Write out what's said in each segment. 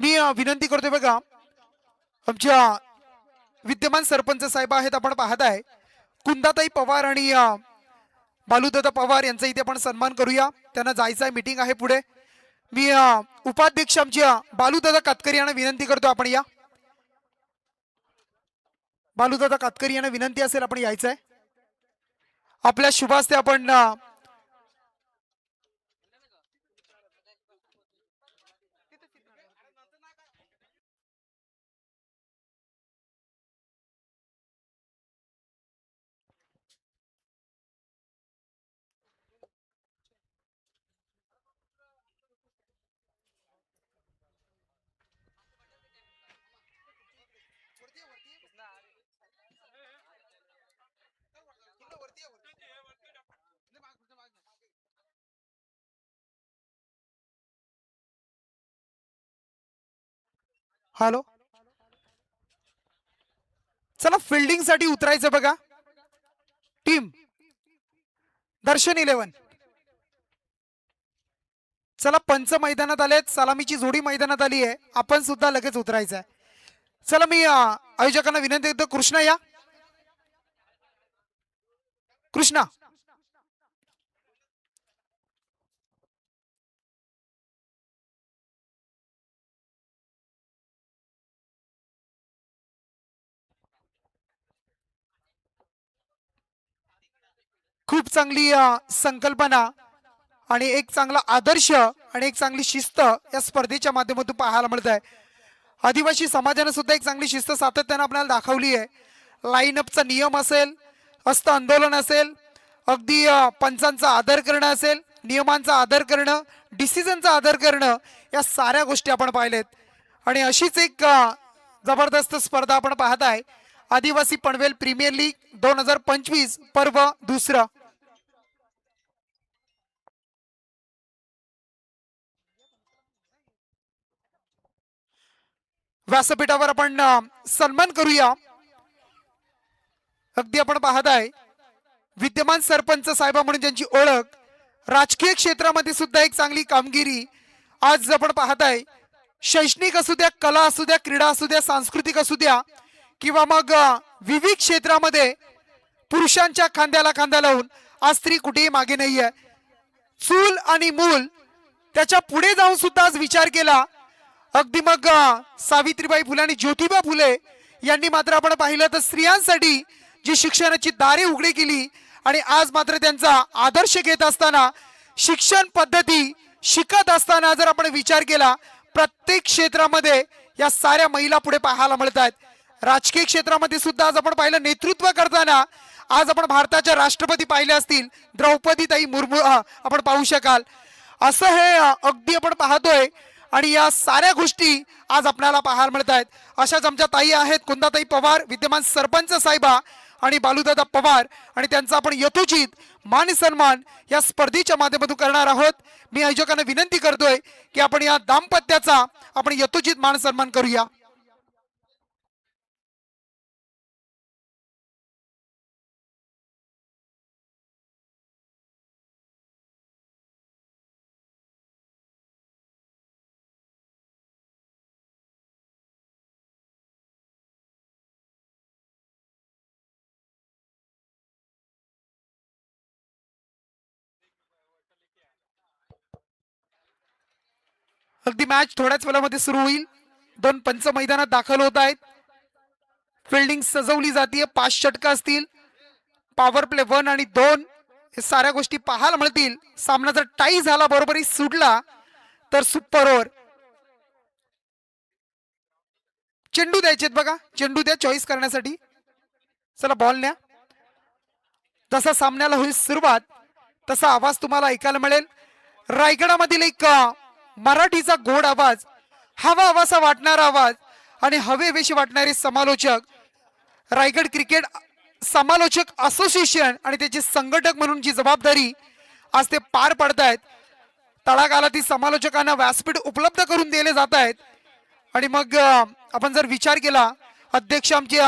मी विनंती करतोय बघा, आमच्या विद्यमान सरपंच साहेब आहेत, आपण पाहत आहे कुंदाताई पवार आणि बालूदादा पवार यांचा इथे आपण सन्मान करूया. त्यांना जायचं आहे, मीटिंग आहे पुढे. मी उपाध्यक्ष आमच्या बालूदादा कातकरी यांना विनंती करतो, आपण या. बालूदादा कातकरी यांना विनंती असेल आपण यायचं आहे. आपल्या शुभास्ते आपण हॅलो, चला फिल्डिंग साठी उतरायचं बघा. टीम दर्शन 11, चला पंच मैदानात आलेत, सलामीची जोडी मैदानात आली आहे, आपण सुद्धा लगेच उतरायचं आहे. चला मी आयोजकांना विनंती करतो, कृष्णा या. कृष्णा खूप चांगली संकल्पना आणि एक चांगला आदर्श आणि एक चांगली शिस्त या स्पर्धेच्या माध्यमातून पाहायला मिळत आहे. आदिवासी समाजाने सुद्धा एक चांगली शिस्त सातत्याने आपल्याला दाखवली आहे. लाईनअपचा नियम असेल, हस्त आंदोलन असेल, अगदी पंचांचा आदर करणं असेल, नियमांचा आदर करणं, डिसिजनचा आदर करणं, या साऱ्या गोष्टी आपण पाहिलेत. आणि अशीच एक जबरदस्त स्पर्धा आपण पाहत आहे, आदिवासी पनवेल प्रीमियर लीग 2025 पर्व दुसरं. व्यासपीठावर आपण सन्मान करूया. अगदी आपण पाहत आहे विद्यमान सरपंच साहेब म्हणून ज्यांची ओळख, राजकीय क्षेत्रामध्ये सुद्धा एक चांगली कामगिरी आज आपण पाहत आहे. शैक्षणिक असू द्या, कला असू द्या, क्रीडा असू द्या, सांस्कृतिक असू द्या, किंवा मग विविध क्षेत्रामध्ये पुरुषांच्या खांद्याला खांदा लावून आज स्त्री कुठेही मागे नाहीये. चूल आणि मूल त्याच्या पुढे जाऊन सुद्धा आज विचार केला. अगदी मग सावित्रीबाई फुले आणि ज्योतिबा फुले यांनी मात्र आपण पाहिलं तर स्त्रियांसाठी जी शिक्षणाची दारे उघडी केली, आणि आज मात्र त्यांचा आदर्श घेत असताना, शिक्षण पद्धती शिकत असताना जर आपण विचार केला, प्रत्येक क्षेत्रामध्ये या साऱ्या महिला पुढे पाहायला मिळत आहेत. राजकीय क्षेत्रामध्ये सुद्धा आज आपण पाहिलं, नेतृत्व करताना आज आपण भारताच्या राष्ट्रपती पाहिले असतील, द्रौपदीताई मुर्मू आपण पाहू शकाल. असं हे अगदी आपण पाहतोय, आणि या साऱ्या गोष्टी आज आपल्याला पाहायला मिळत आहेत. अशाच आमच्या ताई आहेत, कुंदाताई पवार, विद्यमान सरपंच साहेबा आणि बालूदादा पवार, आणि त्यांचा आपण यथोचित मान सन्मान या स्पर्धेच्या माध्यमातून करणार आहोत. मी आयोजकांना विनंती करतोय की आपण या दाम्पत्याचा आपण यथोचित मान सन्मान करूया. अगदी मॅच थोड्याच वेळामध्ये सुरू होईल. दोन पंच मैदानात दाखल होत आहेत. फिल्डिंग सजवली जाते, 5 षटक असतील, पॉवर प्ले 1 आणि 2 हे साऱ्या गोष्टी पाहायला मिळतील. सामना जर टाई झाला, बरोबरी सुटला तर सुपर ओव्हर. चेंडू द्यायचेत बघा, चेंडू द्या चॉईस करण्यासाठी. चला बॉल न्या. जसा सामन्याला होईल सुरुवात, तसा आवाज तुम्हाला ऐकायला मिळेल. रायगडामधील एक मराठीचा गोड आवाज, हवा हवासा वाटणारा आवाज आणि हवेवेशी वाटणारे समालोचक, रायगड क्रिकेट समालोचक असोसिएशन आणि त्याचे संघटक म्हणून जी जबाबदारी आज ते पार पाडतायत. तळागाळातील समालोचकांना व्यासपीठ उपलब्ध करून दिले जात आहेत. आणि मग आपण जर विचार केला, अध्यक्ष आमचे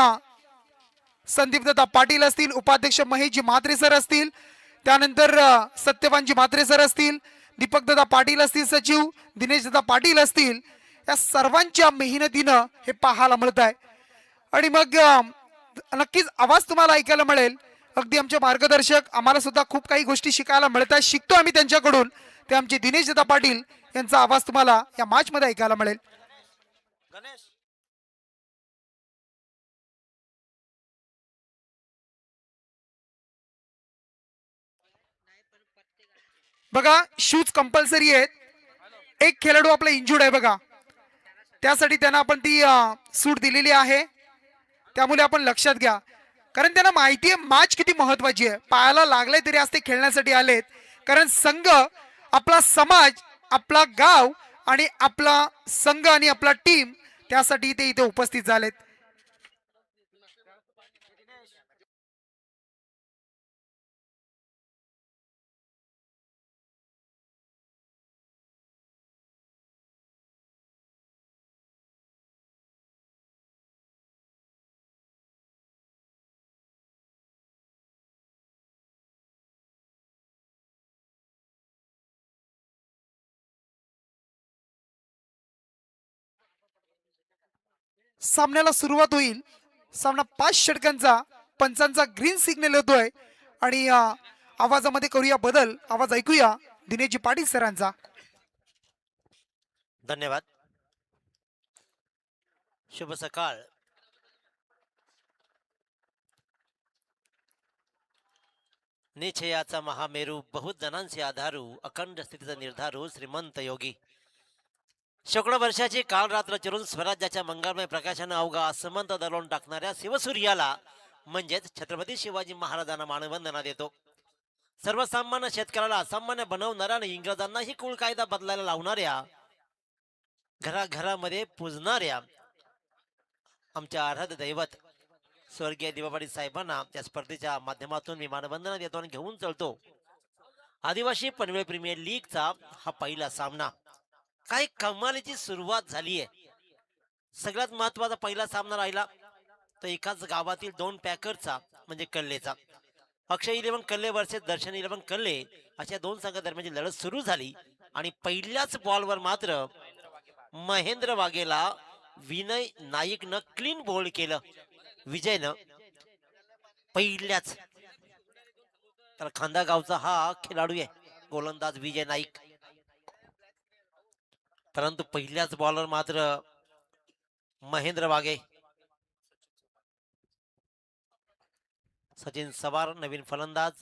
संदीपदादा पाटील असतील, उपाध्यक्ष महेशजी म्हात्रे सर असतील, त्यानंतर सत्यवानजी म्हात्रे सर असतील, दीपकदादा पाटील असतील, सचिव दिनेशदादा पाटील असतील, या सर्वांच्या मेहनतीनं हे पाहायला मिळत आहे. आणि मग नक्कीच आवाज तुम्हाला ऐकायला मिळेल. अगदी आमचे मार्गदर्शक आम्हाला सुद्धा खूप काही गोष्टी शिकायला मिळत आहेत, शिकतो आम्ही त्यांच्याकडून. ते आमचे दिनेश दादा पाटील यांचा आवाज तुम्हाला या मॅच मध्ये ऐकायला मिळेल. बघा शूज कंपल्सरी आहेत. एक खेळाडू आपला इंजुर्ड आहे बघा, त्यासाठी त्यांना आपण ती सूट दिलेली आहे. त्यामुळे आपण लक्षात घ्या, कारण त्यांना माहिती आहे मॅच किती महत्वाची आहे. पायाला लागले तरी आज ते खेळण्यासाठी आलेत, कारण संघ, आपला समाज, आपला गाव आणि आपला संघ आणि आपला टीम त्यासाठी ते इथे उपस्थित झालेत. सामन्याला सुरुवात होईल. सामना 5 षटकांचा, पंचांचा ग्रीन सिग्नल होतोय. आणि आवाजामध्ये करूया बदल. आवाज ऐकूया दिनेशजी पाटील सरांचा. धन्यवाद. शुभ सकाळ. निश्चयाचा महामेरू, बहुत जणांचे आधारू, अखंड स्थितीचा निर्धारू, श्रीमंत योगी. शेकडो वर्षाची काल रात्र चिरून स्वराज्याच्या मंगलमय प्रकाशानं अवघा असमंत दलवून टाकणाऱ्या शिवसूर्याला म्हणजेच छत्रपती शिवाजी महाराजांना मानवंदना देतो. सर्वसामान्य शेतकऱ्याला असामान्य बनवणाऱ्या आणि इंग्रजांनाही कुळ कायदा बदलायला लावणाऱ्या, घराघरामध्ये पूजणाऱ्या आमच्या आराध्य दैवत स्वर्गीय दिवापाडी साहेबांना या स्पर्धेच्या माध्यमातून मी मानवंदना देतो आणि घेऊन चलतो. आदिवासी पनवेल प्रीमियर लीगचा हा पहिला सामना. काही कमालीची सुरुवात झाली आहे. सगळ्यात महत्वाचा पहिला सामना राहिला तो एकाच गावातील 2 पॅकरचा, म्हणजे कल्लेचा. अक्षय 11 कल्ले वर्सेस दर्शन 11 कल्ले अशा 2 संघादरम्यानची लढत सुरू झाली. आणि पहिल्याच बॉलवर मात्र महेंद्र वाघेला विनय नाईकनं क्लीन बोल्ड केलं. विजयनं पहिल्याच, तर खांदा गावचा हा खेळाडू आहे गोलंदाज विजय नाईक. परंतु पहिल्याच बॉलर मात्र महेंद्र वाघे, सचिन सवार नवीन फलंदाज,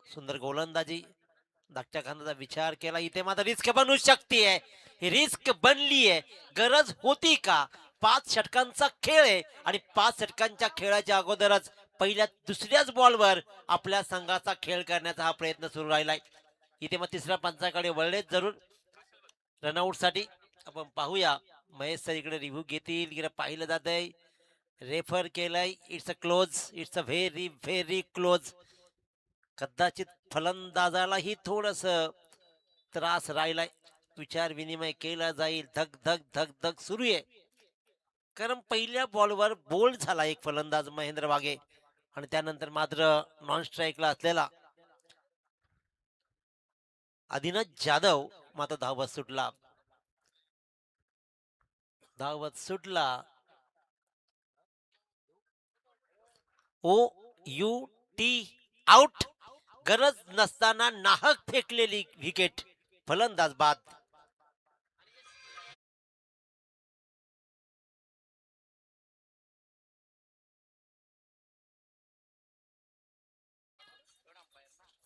सुंदर गोलंदाजी, धाकट्या खांद्याचा विचार केला. इथे मात्र रिस्क बनू शकते. ही रिस्क बनली आहे, गरज होती का? 5 षटकांचा खेळ आहे आणि 5 षटकांच्या खेळाच्या अगोदरच दुसऱ्याच बॉलवर आपल्या संघाचा खेळ करण्याचा हा प्रयत्न सुरू राहिलाय. इथे मग तिसऱ्या पंचाकडे वळलेच जरूर रनआउट साठी. आपण पाहूया, महेश सर इकडे रिव्ह्यू घेतील. इकडे पाहिलं जात आहे, रेफर केलंय, it's a close, it's a very very close. कदाचित फलंदाजालाही थोडस त्रास राहिलाय. विचार विनिमय केला जाईल. धक धक धक धक सुरू आहे, कारण पहिल्या बॉलवर बोल्ड झाला एक फलंदाज महेंद्र वाघे आणि त्यानंतर मात्र नॉन स्ट्राईकला असलेला आदिनाथ जाधव मात्र धावत सुटला. OUT out. गरज नसताना नाहक फेकलेली विकेट, फलंदाज बाद.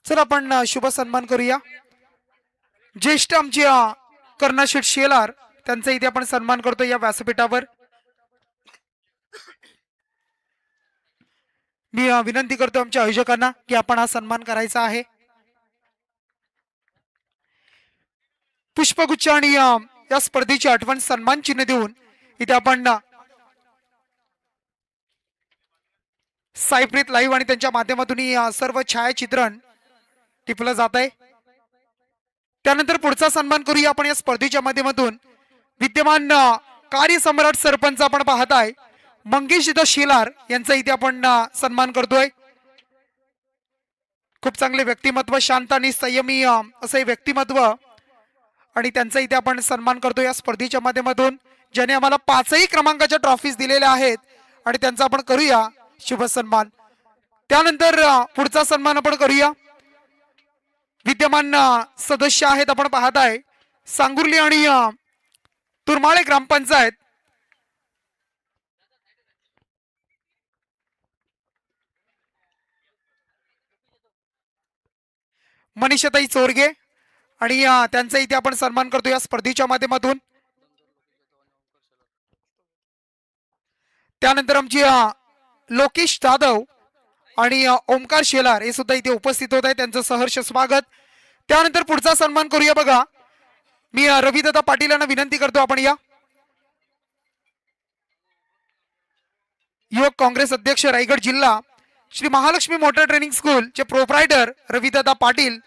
चला आपण शुभ सन्मान करूया. ज्येष्ठ आमचे कर्णाशेठ शेलार, त्यांचा इथे आपण सन्मान करतो या व्यासपीठावर. मी विनंती करतो आमच्या आयोजकांना की आपण हा सन्मान करायचा आहे. पुष्पगुच्छ आणि या स्पर्धेची आठवण सन्मान चिन्ह देऊन इथे आपण साईप्रीत लाईव्ह आणि त्यांच्या माध्यमातून सर्व छायाचित्रण टिपलं जात आहे. त्यानंतर पुढचा सन्मान करूया आपण या स्पर्धेच्या माध्यमातून. विद्यमान कार्यसम्राट सरपंच आपण पाहताय मंगेश शेलार यांचा इथे आपण सन्मान करतोय. खूप चांगले व्यक्तिमत्व, शांत आणि संयमी असं व्यक्तिमत्व आणि त्यांचा इथे आपण सन्मान करतो या स्पर्धेच्या माध्यमातून, ज्याने आम्हाला 5ही क्रमांकाच्या ट्रॉफीज दिलेल्या आहेत आणि त्यांचा आपण करूया शुभ सन्मान. त्यानंतर पुढचा सन्मान आपण करूया. विद्यमान सदस्य आहेत आपण पाहत आहे सांगुर्ली आणि तुरमाळे ग्रामपंचायत. मनीषाताई चोरगे आणि त्यांचा इथे आपण सन्मान करतो या स्पर्धेच्या माध्यमातून. त्यानंतर आमची लोकेश जाधव आणि ओमकार शेलार हे सुद्धा इथे उपस्थित होत आहे, त्यांचं सहर्ष स्वागत. त्यानंतर पुढचा सन्मान करूया. बघा, मी रविदादा पाटील यांना विनंती करतो आपण या. युवक काँग्रेस अध्यक्ष रायगड जिल्हा Shri Mahalakshmi motor training school चे प्रोप्रायटर रविदादा पाटील.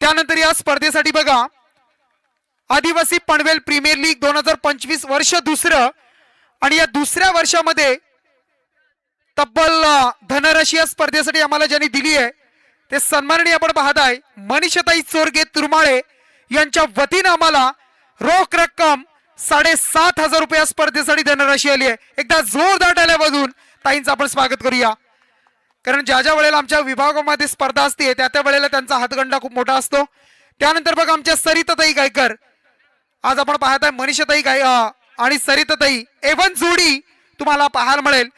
त्यानंतर या स्पर्धेसाठी बघा, आदिवासी पनवेल प्रीमियर लीग 2025 वर्ष दुसरं आणि या दुसऱ्या वर्षामध्ये तब्बल धनराशी या स्पर्धेसाठी आम्हाला ज्यांनी दिली आहे ते सन्माननीय आपण पाहत आहे मनीषाताई चोरगे तुरमाळे यांच्या वतीनं आम्हाला रोख रक्कम 7,500 रुपये स्पर्धेसाठी धनराशी आली आहे. एकदा जोरदार टाळ्या वाजवून ताईंचं आपण स्वागत करूया, कारण ज्या ज्या वेळेला आमच्या विभागामध्ये स्पर्धा असते त्या त्या वेळेला त्यांचा हातगंडा खूप मोठा असतो. त्यानंतर बघा, आमच्या सरिताताई गायकर, आज आपण पाहत आहे मनीषाताई आणि सरिताताई एवन जोडी तुम्हाला पाहायला मिळेल.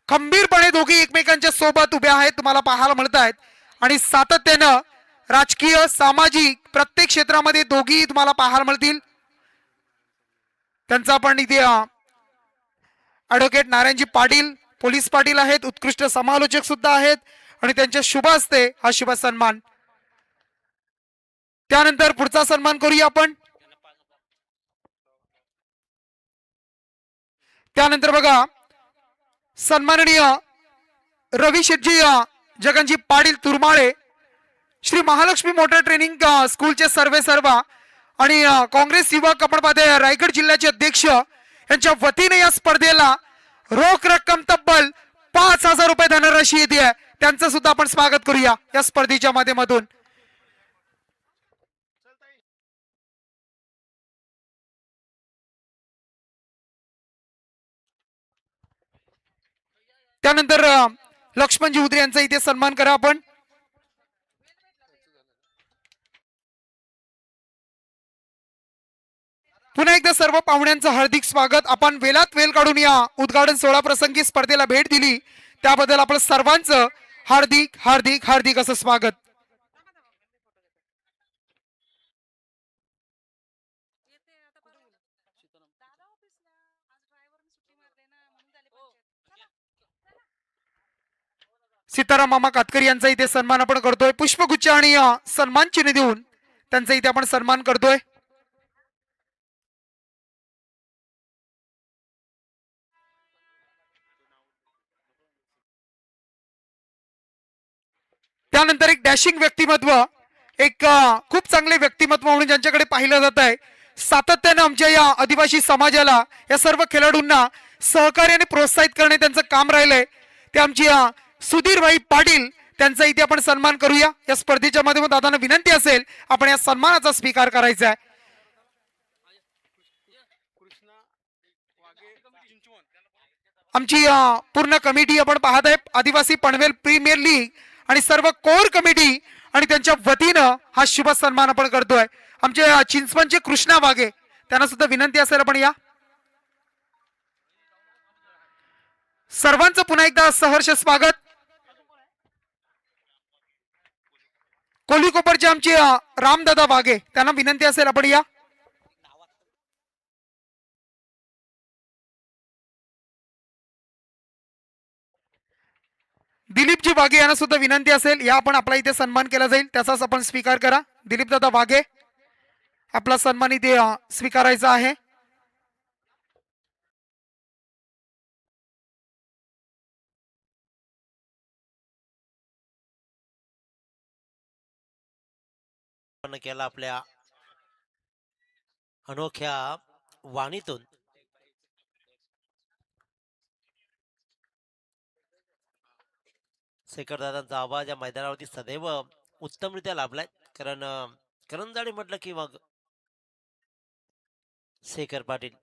खंबीरपणे दोघी एकमेकांच्या सोबत उभ्या आहेत, तुम्हाला पाहायला मिळत आहेत आणि सातत्यानं राजकीय सामाजिक प्रत्येक क्षेत्रामध्ये दोघी तुम्हाला पाहायला मिळतील. त्यांचा आपण इथे ऍडव्होकेट नारायणजी पाटील पोलीस पाटील आहेत, उत्कृष्ट समालोचक सुद्धा आहेत आणि त्यांच्या शुभ हस्ते हा शुभ सन्मान. त्यानंतर पुढचा सन्मान करूया आपण. त्यानंतर बघा, सन्माननीय रवी शेटजी जगनजी पाटील तुरमाळे श्री महालक्ष्मी मोटर ट्रेनिंग स्कूलचे सर्वेसर्वा आणि काँग्रेस युवक आपण पाहते रायगड जिल्ह्याचे अध्यक्ष यांच्या वतीने या स्पर्धेला रोख रक्कम तब्बल 5,000 रुपये धनराशी येते आहे. त्यांचं सुद्धा आपण स्वागत करूया या स्पर्धेच्या माध्यमातून. त्यानंतर लक्ष्मणजी उद्रे यांचा इथे सन्मान करा आपण. पुन्हा एकदा सर्व पाहुण्यांचं हार्दिक स्वागत. आपण वेळात वेळ काढून या उद्घाटन सोहळा प्रसंगी स्पर्धेला भेट दिली त्याबद्दल आपण सर्वांचं हार्दिक हार्दिक हार्दिक असं स्वागत. सीताराम मामा कातकरी यांचा इथे सन्मान आपण करतोय. पुष्पगुच्छ आणि सन्मान चिन्ह देऊन त्यांचा इथे आपण सन्मान करतोय. त्यानंतर एक डॅशिंग व्यक्तिमत्व, एक खूप चांगले व्यक्तिमत्व म्हणून ज्यांच्याकडे पाहिलं जात आहे, सातत्यानं आमच्या या आदिवासी समाजाला या सर्व खेळाडूंना सहकार्याने प्रोत्साहित करणे त्यांचं काम राहिलंय, ते आमची सुधीरभाई पाटील. त्यांचा इथे आपण सन्मान करूया. या स्पर्धेच्या माध्यमातून दादांना विनंती असेल आपण या सन्मानाचा स्वीकार करायचा आहे. आमची पूर्ण कमिटी आपण पाहत आहे आदिवासी पनवेल प्रीमियर लीग आणि सर्व कोर कमिटी आणि त्यांच्या वतीनं हा शुभ सन्मान आपण करतोय. आमचे चिंचवणचे कृष्णा वाघे, त्यांना सुद्धा विनंती असेल आपण या. सर्वांचं पुन्हा एकदा सहर्ष स्वागत. कोलीकोपरचे आमचे रामदादा वाघे, त्यांना विनंती असेल आपण या. दिलीपजी वाघे यांना सुद्धा विनंती असेल या, आपण आपला इथे सन्मान केला जाईल त्याचाच आपण स्वीकार करा. दिलीप दादा वाघे, आपला सन्मान इथे स्वीकारायचा आहे. केला आपल्या अनोख्या वाणीतून. शेखर दादांचा आवाज या मैदानावरती सदैव उत्तमरित्या लाभलाय. कारण करंजाडी म्हटलं की मग शेखर पाटील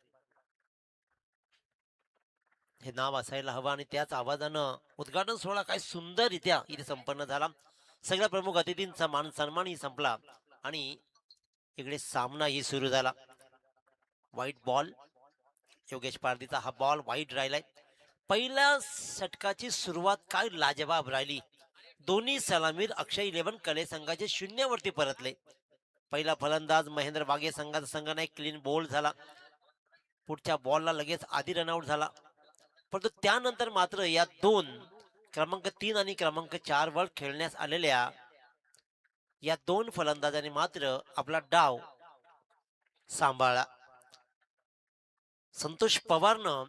हे नाव असायला हवं आणि त्याच आवाजानं उद्घाटन सोहळा काय सुंदररित्या इथे संपन्न झाला. सगळ्या प्रमुख अतिथींचा मान सन्मानही संपला आणि इकडे सामनाही सुरू झाला. व्हाईट बॉल, योगेश पारदीचा हा बॉल व्हाईट राहिलाय. पहिल्या षटकाची सुरुवात काय लाजवाब राहिली. दोन्ही सलामीर अक्षय 11 कले संघाचे शून्यावरती परतले. पहिला फलंदाज महेंद्र वाघे संघाचा संघाने एक क्लीन बोल्ड झाला. पुढच्या बॉलला लगेच आधी रनआउट झाला. परंतु त्यानंतर मात्र या दोन क्रमांक 3 आणि क्रमांक 4 वर खेळण्यास आलेल्या या दोन फलंदाजांनी मात्र आपला डाव सांभाळला. संतोष पवारनं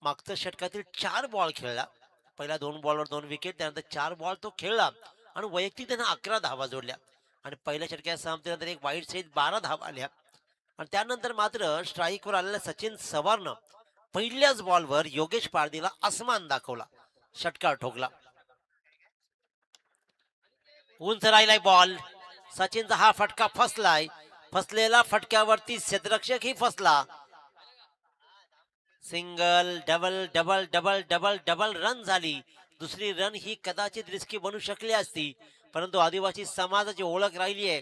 मागच्या षटकातील 4 बॉल खेळला. पहिल्या 2 बॉलवर 2 विकेट, त्यानंतर 4 बॉल तो खेळला आणि वैयक्तिक त्यानं 11 धावा जोडल्या आणि पहिल्या षटकाच्या समाप्तीनंतर एक वाईट सहित 12 धावा आल्या आणि त्यानंतर मात्र स्ट्राईकवर आलेल्या सचिन सवारनं पहिल्याच बॉलवर योगेश पारदीला आसमान दाखवला, षटकार ठोकला. उंच राहिलाय बॉल. सचिनचा हा फटका फसलाय. फसलेला फटक्यावरती क्षेत्ररक्षकही फसला. Single, double double double double double run झाली. दुसरी रन ही कदाचित रिस्की बनू शकली असती, परंतु आदिवासी समाजाची ओळख राहिली आहे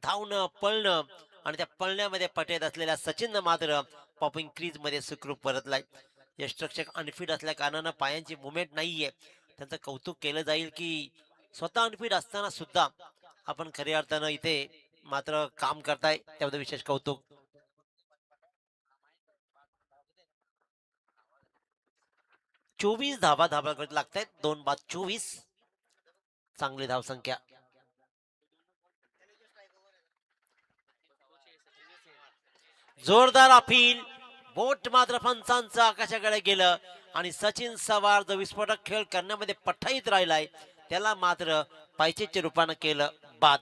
धावणं, पळणं आणि त्या पळण्यामध्ये पटेत असलेल्या सचिननं मात्र पॉपिंग क्रीज मध्ये सुखरूप परतलाय. यष्टरक्षक अनफिट असल्या कारणानं पायांची मुवमेंट नाहीये. त्यांचं कौतुक केलं जाईल की स्वतः अनफिट असताना सुद्धा आपण खऱ्या अर्थानं इथे मात्र काम करताय, त्याबद्दल विशेष कौतुक. 24 धावा लागतायत. 2 बाद 24, चांगली धावसंख्या. जोरदार अपील. बोट मात्र पंचांचं आकाशाकडे गेलं आणि सचिन सवार जो विस्फोटक खेळ करण्यामध्ये पठाईत राहिलाय त्याला मात्र पायचेच्या रूपानं केलं बाद.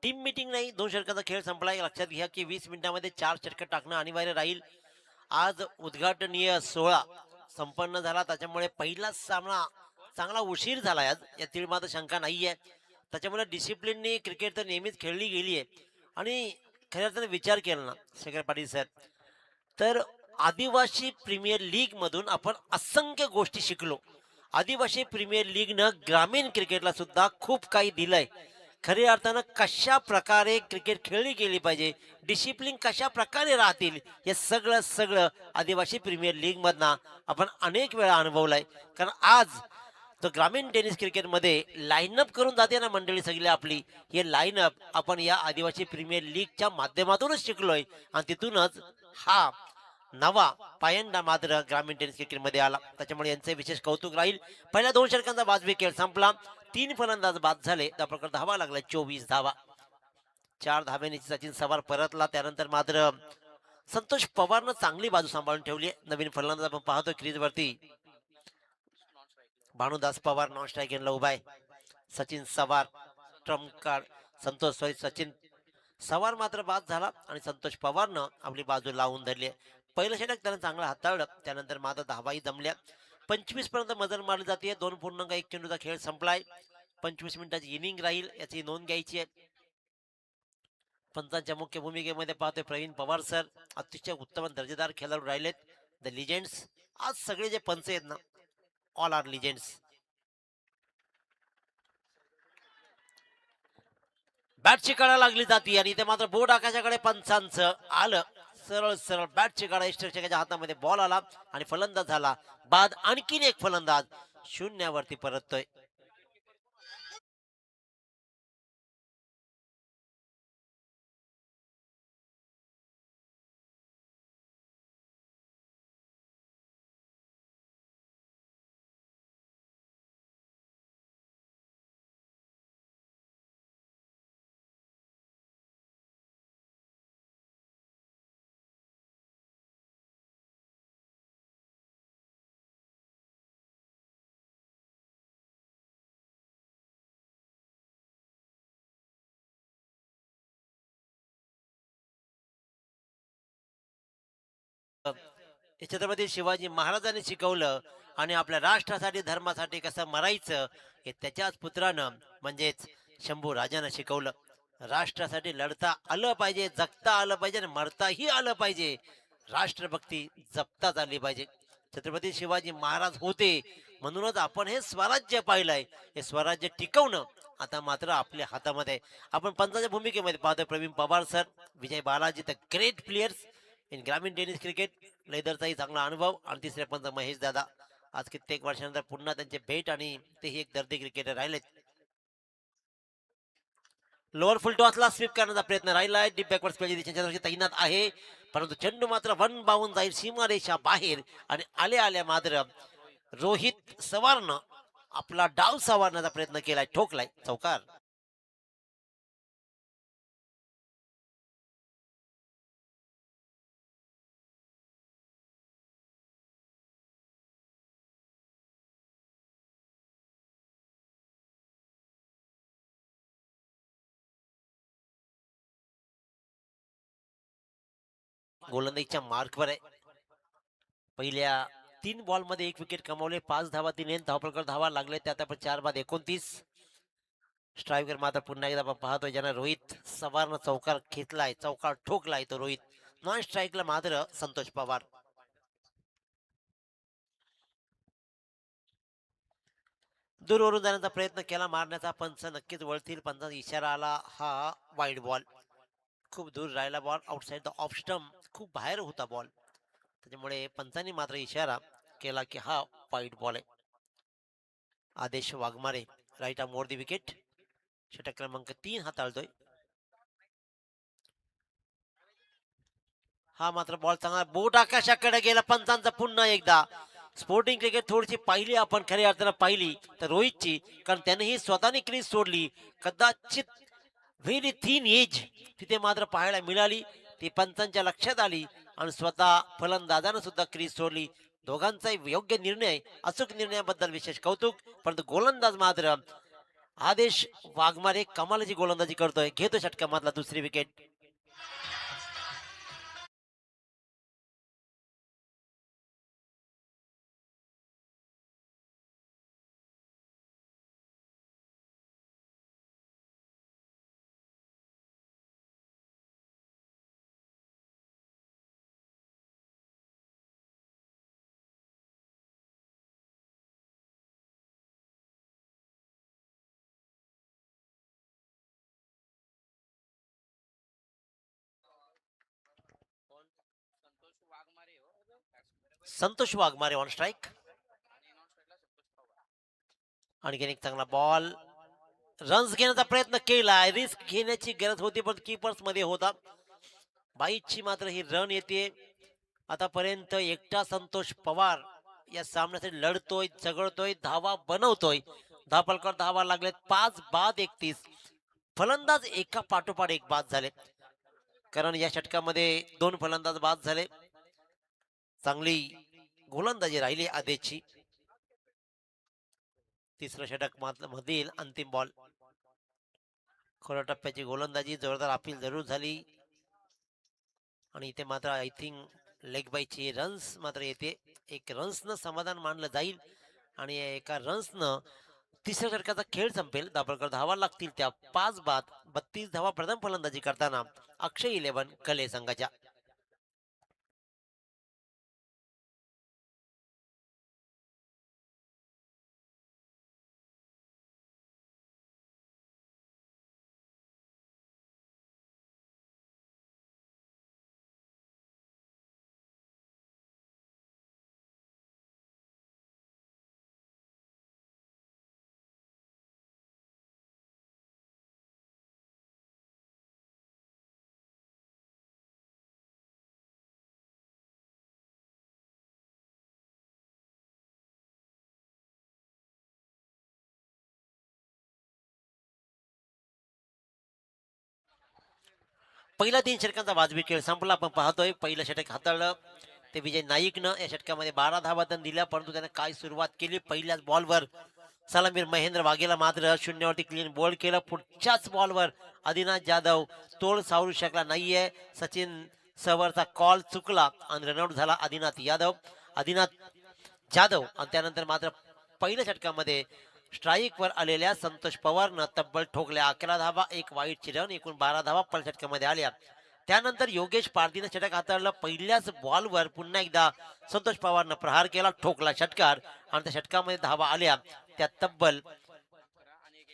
टीम मीटिंग नाही, 2 षटकाचा खेळ संपलाय. लक्षात घ्या की 20 मिनिटांमध्ये 4 षटकं टाकणं अनिवार्य राहील. आज उद्घाटनीय सोहळा संपन्न झाला, त्याच्यामुळे पहिलाच सामना चांगला उशीर झाला. आज यातील मात्र शंका नाहीये. त्याच्यामुळे डिसिप्लिननी क्रिकेट तर नेहमीच खेळली गेली आहे आणि खऱ्या अर्थाने विचार केला ना शेखर पाटील सर, तर आदिवासी प्रीमियर लीग मधून आपण असंख्य गोष्टी शिकलो. आदिवासी प्रीमियर लीगनं ग्रामीण क्रिकेटला सुद्धा खूप काही दिलंय. खऱ्या अर्थानं कशा प्रकारे क्रिकेट खेळली गेली पाहिजे, डिसिप्लिन कशा प्रकारे राहतील, हे सगळं सगळं आदिवासी प्रीमियर लीग मधनं आपण अनेक वेळा अनुभवलाय. कारण आज तो ग्रामीण टेनिस क्रिकेटमध्ये लाईनअप करून जाते ना मंडळी सगळी आपली, हे लाईनअप आपण या आदिवासी प्रीमियर लीगच्या माध्यमातूनच शिकलोय आणि तिथूनच हा नवा पायंडा मात्र ग्रामीण टेनिस क्रिकेट मध्ये आला. त्याच्यामुळे यांचे विशेष कौतुक राहील. पहिल्या 2 षटकांचा वाजवी खेळ संपला. 3 फलंदाज बाद झाले, त्या प्रकार धावा लागला 24 धावा. 4 धाब्यांनी सचिन सवार परतला. त्यानंतर मात्र संतोष पवारनं चांगली बाजू सांभाळून ठेवली. नवीन फलंदाज आपण पाहतो क्रीज वरती भानुदास पवार नॉन स्ट्राईक गेनला उभा आहे. सचिन सवार ट्रम्प कार्ड. सचिन सवार मात्र बाद झाला आणि संतोष पवारनं आपली बाजू लावून धरली. पहिलं षटक त्यानं चांगलं हाताळलं, त्यानंतर मात्र धावाही जमल्या. 25 पर्यंत मजल मारली जाते. 2.1 चेंडूचा खेळ संपलाय. 25 मिनिटाची इनिंग राहील याची नोंद घ्यायची आहे. पंचांच्या मुख्य भूमिकेमध्ये पाहतोय प्रवीण पवार सर. अतिशय उत्तम दर्जेदार खेळाडू राहिलेत, द लिजेंड्स. आज सगळे जे पंच आहेत ना, ऑल आर लिजेंड्स. बॅटची कडा लागली जाते आणि इथे मात्र बोट आकाशाकडे पंचांचं आलं. सरळ सरळ बॅटची कडा इष्टरक्षकाच्या हातामध्ये बॉल आला आणि फलंदाज झाला बाद. आणखीन एक फलंदाज शून्यावरती परततोय. हे छत्रपती शिवाजी महाराजांनी शिकवलं आणि आपल्या राष्ट्रासाठी धर्मासाठी कसं मरायचं हे त्याच्याच पुत्रानं म्हणजेच शंभू राजानं शिकवलं. राष्ट्रासाठी लढता आलं पाहिजे, जगता आलं पाहिजे आणि मरताही आलं पाहिजे. राष्ट्रभक्ती जपताच आली पाहिजे. छत्रपती शिवाजी महाराज होते म्हणूनच आपण हे स्वराज्य पाहिलंय. हे स्वराज्य टिकवणं आता मात्र आपल्या हातामध्ये आहे. आपण पंचाच्या भूमिकेमध्ये पाहतोय Praveen Pawar sir, Vijay Balaji, the great players in ग्रामीण टेनिस क्रिकेट. लेदरचाही चांगला अनुभव आणि तिसरे पंच महेश दादा. आज कित्येक वर्षानंतर पुन्हा त्यांचे भेट आणि तेही एक दर्दी क्रिकेटर राहिलेत. लोअर फुल टॉसला स्वीप करण्याचा प्रयत्न राहिला आहे. डीप बॅकवर्ड स्पेल दिशेच्या तैनात आहे, परंतु चेंडू मात्र वन बावून जाईल सीमारेषा बाहेर आणि आल्या आल्या मात्र रोहित सवारनं आपला डाव सावरण्याचा प्रयत्न केलाय, ठोकलाय, चौकार. गोलंदाजीच्या मार्कवर आहे. पहिल्या 3 बॉल मध्ये 1 विकेट कमावले, 5 धावा, 3 धावपळकर धावा लागले, त्यात आपण 4 बाद 29. स्ट्रायकर मात्र पुन्हा एकदा आपण पाहतोय ज्यानं रोहित सवारनं चौकार घेतलाय, चौकार ठोकलाय तो रोहित. नॉन स्ट्राईकला मात्र संतोष पवार. दूरवरून जाण्याचा प्रयत्न केला, मारण्याचा पंच नक्कीच वळतील. पंचाचा इशारा आला, हा वाईड बॉल. खूप दूर राहिला ball, outside the off stump, खूप बाहेर होता बॉल. त्याच्यामुळे पंचांनी मात्र इशारा केला की हा वाईड बॉल आहे. Adesh Waghmare right arm over the wicket, षटक क्रमांक 3 हाताळतोय. हा मात्र बॉल चांगला बोट आकाशाकडे गेला. पंचांचा पुन्हा एकदा. स्पोर्टिंग क्रिकेट थोडीशी पाहिली आपण, खऱ्या अर्थानं पाहिली तर रोहितची, कारण त्यानेही स्वतःने क्रीज सोडली. कदाचित व्हेरी थिन एज तिथे मात्र पाहायला मिळाली, ती पंचांच्या लक्षात आली आणि स्वतः फलंदाजानं सुद्धा क्रीज सोडली. दोघांचाही योग्य निर्णय, अचूक निर्णयाबद्दल विशेष कौतुक. परंतु गोलंदाज मात्र आदेश वाघमारे कमालाची गोलंदाजी करतोय, घेतो षटकामधला दुसरी wicket. Santosh Waghmare on strike. आणखीन एक चांगला बॉल, रन्स घेण्याचा प्रयत्न केला, रिस्क घेण्याची गरज होती पण कीपर्स मध्ये होता. बाईची मात्र ही रन येते. आतापर्यंत एकटा संतोष पवार या सामन्यासाठी लढतोय, झगडतोय, धावा बनवतोय. धापलकर धावा लागलेत, 5 बाद 31. फलंदाज एका पाठोपाठ एक बाद झाले, कारण या षटकामध्ये 2 फलंदाज बाद झाले. चांगली गोलंदाजी राहिली आदेशची. तिसरं षटक मधील अंतिम बॉल. खोल्या टप्प्याची गोलंदाजी, जोरदार अपील जरूर झाली आणि इथे मात्र आय थिंक लेग बायची रन्स मात्र येते. एक रन्सनं समाधान मानलं जाईल आणि एका रन्सनं तिसऱ्या षटकाचा खेळ संपेल. दाभोळकर धावा लागतील त्या 5 बाद 32 धावा प्रथम फलंदाजी करताना अक्षय 11 कले संघाच्या. पहिला 3 षटकांचा वाजवी खेळ संपला. आपण पाहतोय पहिलं षटक हाताळलं ते विजय नाईकनं. या षटकामध्ये 12 धावा दिल्या, परंतु त्याने काय सुरुवात केली. पहिल्याच बॉलवर सलामीर महेंद्र वाघेला मात्र शून्यावरती क्लीन बॉल केलं. पुढच्याच बॉलवर आदिनाथ जाधव तोल सावरू शकला नाहीये. सचिन सवरचा कॉल चुकला आणि रनआउट झाला आदिनाथ जाधव. आणि त्यानंतर मात्र पहिल्या षटकामध्ये स्ट्राईकवर आलेल्या संतोष पवारनं तब्बल ठोकल्या 11 धावा, एक वाईट चिरवण, एकूण 12 धावा पहिल्या षटकामध्ये आल्या. त्यानंतर योगेश पारधीनं षटक हाताळलं. पहिल्याच बॉलवर पुन्हा एकदा संतोष पवारनं प्रहार केला, ठोकला षटकार आणि त्या षटकामध्ये धावा आल्या त्या तब्बल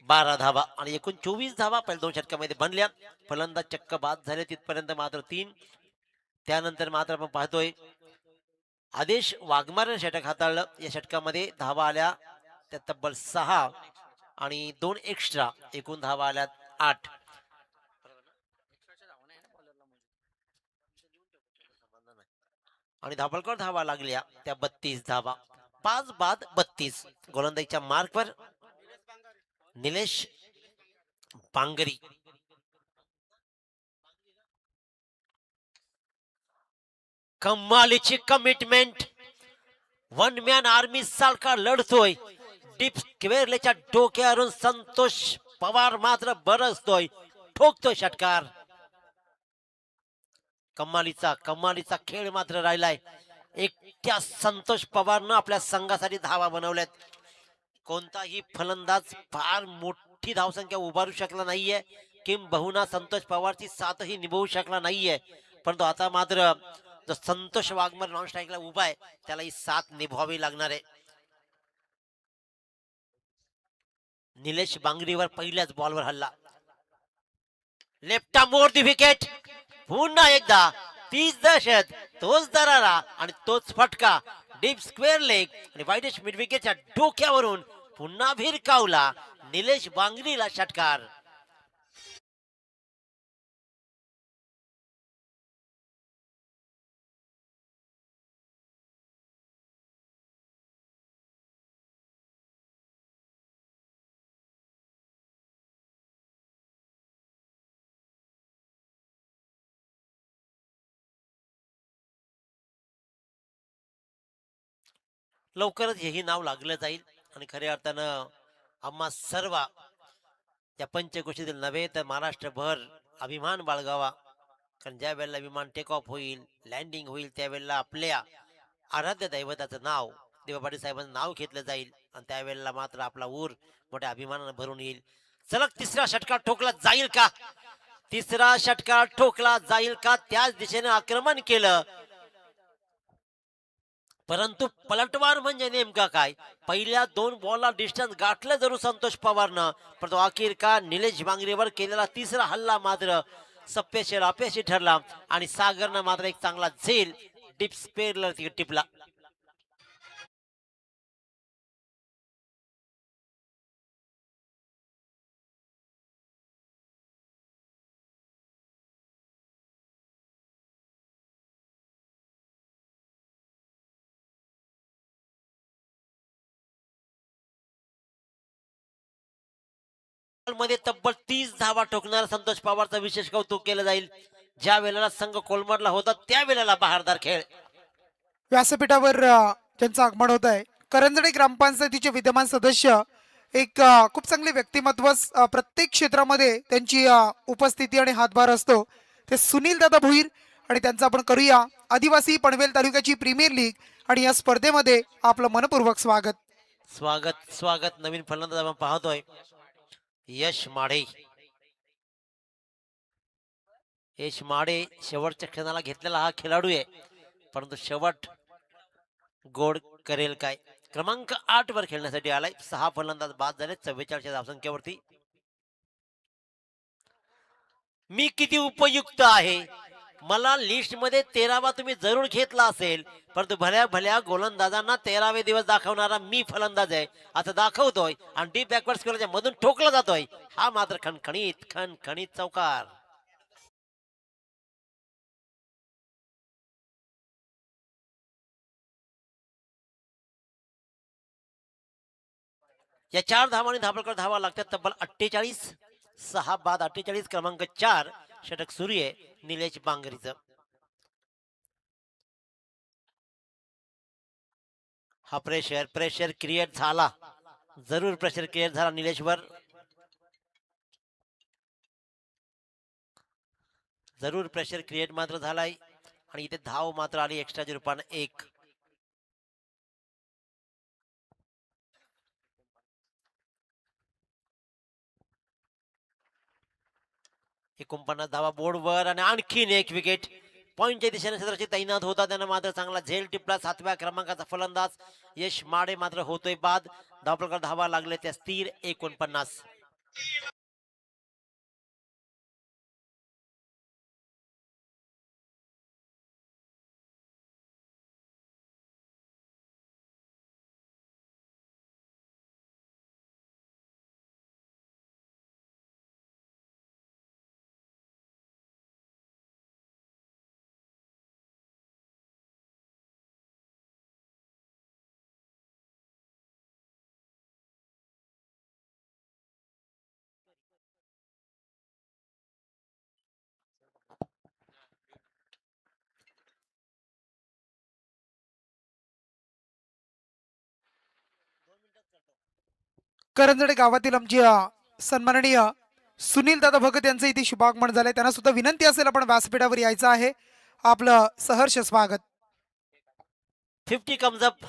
12 धावा आणि एकूण 24 धावा पहिल्या दोन षटकामध्ये बनल्या. फलंदाज चक्क बाद झाले तिथपर्यंत मात्र 3. त्यानंतर मात्र आपण पाहतोय आदेश वाघमारेनं षटक हाताळलं. या षटकामध्ये धावा आल्या त्या तब्बल 6 आणि 2 एक्स्ट्रा, एकूण धावा आल्या 8. आणि धाबळकर धावा लागल्या त्या 32 धावा. 5 बाद 32. गोलंदाजीच्या मार्कवर निलेश बांगरी. कमालीची कमिटमेंट, वन मॅन आर्मी सारखा लढतोय. डीप स्क्वेअरच्या डोक्यावरून संतोष पवार मात्र बरसतोय, ठोकतोय षटकार. कमालीचा खेळ मात्र राहिलाय. एकट्या संतोष पवारनं आपल्या संघासाठी धावा बनवल्यात. कोणताही फलंदाज फार मोठी धावसंख्या उभारू शकला नाहीये, किंबहुना संतोष पवारची साथही निभवू शकला नाहीये. परंतु आता मात्र जो संतोष वाघमारे नॉन स्ट्राईकला उभा आहे त्याला ही साथ निभवावी लागणार आहे. निलेश बांगरीवर पहिल्याच बॉलवर हल्ला, लेफ्टा मोर दी विकेट. पुन्हा एकदा तीच दहशत, तोच दरारा आणि तोच फटका. डीप स्क्वेअर लेग आणि वाईडेस्ट मिड विकेटच्या डोक्यावरून पुन्हा भिरकावला निलेश बांगरीला षटकार. लवकरच हेही नाव लागलं जाईल आणि खऱ्या अर्थानं आम्हा सर्व या पंचक्रोशीतील नव्हे तर महाराष्ट्रभर अभिमान बाळगावा. कारण ज्या वेळेला विमान टेक ऑफ होईल, लँडिंग होईल, त्यावेळेला आपल्या आराध्य दैवताचं नाव, देवा पाटील साहेबांचं नाव घेतलं जाईल आणि त्यावेळेला मात्र आपला ऊर मोठ्या अभिमानानं भरून येईल. सलग तिसरा षटकार ठोकला जाईल का? तिसरा षटकार ठोकला जाईल का? त्याच दिशेने आक्रमण केलं, परंतु पलटवार म्हणजे नेमका काय? पहिल्या 2 बॉलला डिस्टन्स गाठलं जरूर संतोष पवारनं, परंतु अखेर का निलेश बांगरेवर केलेला तिसरा हल्ला मात्र सप्पेशीर अपयशी ठरला आणि सागरनं मात्र एक चांगला झेल डीप स्क्वेअरला टिपला. मध्ये तब्बल 30 धावा ठोकणारा संतोष पवारचं विशेष कौतुक केलं जाईल. ज्या वेळेला संघ कोलमडला होता त्यावेळेला बहारदार खेळ. व्यासपीठावर ज्यांचं आगमन होत आहे, करंजडे ग्रामपंचायतीचे विद्यमान सदस्य, एक खूप चांगले व्यक्तिमत्व, प्रत्येक क्षेत्रामध्ये त्यांची उपस्थिती आणि हातभार असतो, ते सुनील दादा भोईर. आणि त्यांचं आपण करूया आदिवासी पनवेल तालुक्याची प्रीमियर लीग आणि या स्पर्धेमध्ये आपलं मनपूर्वक स्वागत. स्वागत स्वागत. नवीन फलंदाज आपण पाहतोय यश माडे. यश माडे शेवटच्या क्षणाला घेतलेला हा खेळाडू आहे, परंतु शेवट गोड करेल काय? क्रमांक 8 वर खेळण्यासाठी आलाय. 6 फलंदाज बाद झाले 44 धावसंख्येवरती. मी किती उपयुक्त आहे? मला लिस्ट मध्ये 13वा तुम्ही जरूर घेतला असेल, परंतु भल्या भल्या गोलंदाजांना 13वे दिवस दाखवणारा मी फलंदाज आहे असं दाखवतोय आणि डीप बॅकवर्ड स्क्वेअरच्या मधून ठोकला जातोय. हा मात्र खणखणीत चौकार. या 4 धावांनी धाबळकर धावा लागतात तब्बल 48. 6 बाद 48. क्रमांक 4 षटक सुरू आहे निलेश बांगरीचं. हा प्रेशर क्रिएट झाला, जरूर प्रेशर क्रिएट झाला निलेशवर, जरूर प्रेशर क्रिएट मात्र झालाय. आणि इथे धाव मात्र आली एक्स्ट्राच्या रूपानं 1. एकोणपन्नास धावा बोर्डवर आणि आणखीन एक विकेट. पॉईंटच्या दिशेने क्षेत्राची तैनात होता, त्यानं मात्र चांगला झेल टिपला. 7व्या क्रमांकाचा फलंदाज यश माडे मात्र होतोय बाद. धावफलकावर धावा लागले त्या स्थिर 49. करंजडे गावातील आमची सन्माननीय सुनील दादा भगत यांचं इथे शुभागमन झालंय. त्यांना सुद्धा विनंती असेल आपण व्यासपीठावर यायचं आहे. आपलं सहर्ष स्वागत. 50 कम्स अप.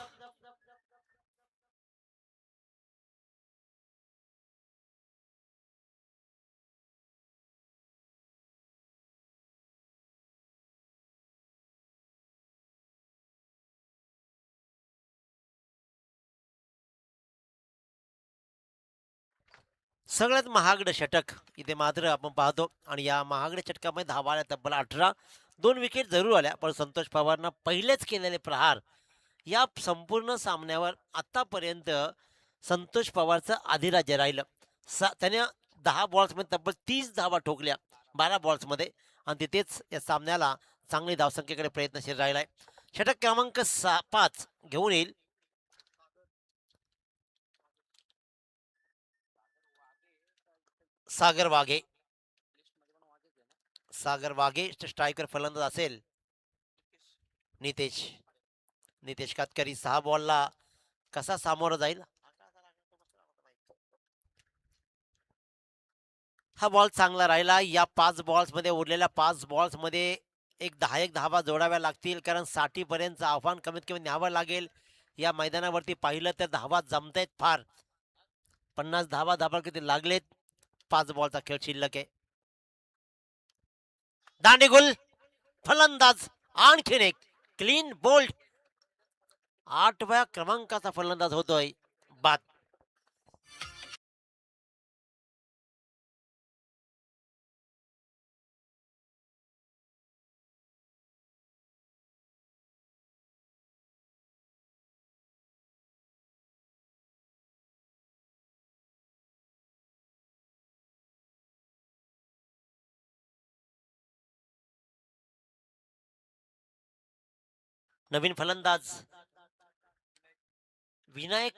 सगळ्यात महागडं षटक इथे मात्र आपण पाहतो आणि या महागड्या षटकामध्ये धावा आल्या तब्बल 18. 2 विकेट जरूर आल्या, पण संतोष पवारनं पहिलेच केलेले प्रहार या संपूर्ण सामन्यावर आतापर्यंत संतोष पवारचं अधिराज्य राहिलं. त्याने 10 बॉल्समध्ये तब्बल 30 धावा ठोकल्या 12 बॉल्समध्ये आणि तिथेच या सामन्याला चांगली धावसंख्येकडे प्रयत्नशील राहिलाय. षटक क्रमांक 5 घेऊन येईल सागर वाघे. सागर वाघे स्ट्रायकर फलंदाज असेल. नितेश कातकरी 6 बॉलला कसा सामोरं जाईल. हा बॉल चांगला राहिला. या 5 बॉल्स मध्ये उरलेल्या 5 बॉल्स मध्ये एक 10 धावा जोडाव्या लागतील, कारण 60 पर्यंत आव्हान कमीत कमी न्यावं लागेल. या मैदानावरती पाहिलं तर धावा जमतायत फार. 50 धावा धाबा किती लागलेत. 5 बॉलचा खेळ शिल्लक आहे. दांडेगुल फलंदाज आणखीन एक क्लीन बोल्ड. 8व्या क्रमांकाचा फलंदाज होतोय बाद. नवीन फलंदाज विनायक